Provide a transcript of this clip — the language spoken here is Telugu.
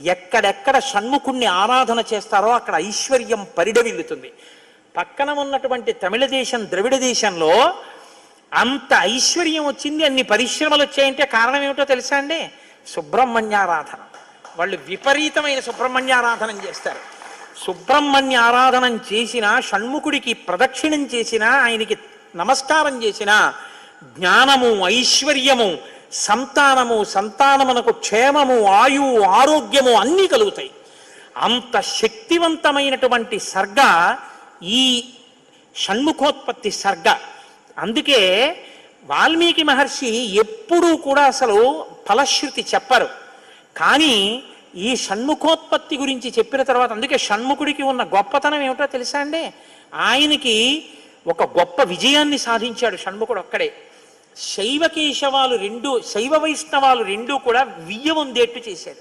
ఎక్కడెక్కడ షణ్ముఖుణ్ణి ఆరాధన చేస్తారో అక్కడ ఐశ్వర్యం పరిడవిల్లుతుంది. పక్కన ఉన్నటువంటి తమిళ దేశం, ద్రవిడ దేశంలో అంత ఐశ్వర్యం వచ్చింది, అన్ని పరిశ్రమలు వచ్చాయంటే కారణం ఏమిటో తెలుసా అండి? సుబ్రహ్మణ్యారాధన. వాళ్ళు విపరీతమైన సుబ్రహ్మణ్యారాధన చేస్తారు. సుబ్రహ్మణ్య ఆరాధనం చేసినా, షణ్ముఖుడికి ప్రదక్షిణం చేసినా, ఆయనకి నమస్కారం చేసినా జ్ఞానము, ఐశ్వర్యము, సంతానమునకు క్షేమము, ఆయువు, ఆరోగ్యము అన్నీ కలుగుతాయి. అంత శక్తివంతమైనటువంటి సర్గ ఈ షణ్ముఖోత్పత్తి సర్గ. అందుకే వాల్మీకి మహర్షి ఎప్పుడూ కూడా అసలు ఫలశ్రుతి చెప్పరు. కానీ ఈ షణ్ముఖోత్పత్తి గురించి చెప్పిన తర్వాత, అందుకే షణ్ముఖుడికి ఉన్న గొప్పతనం ఏమిటో తెలుసా అండి? ఆయనకి ఒక గొప్ప విజయాన్ని సాధించాడు షణ్ముఖుడు ఒక్కడే. శైవ వైష్ణవాలు రెండూ కూడా వియ్య వందేట్టు చేశాడు.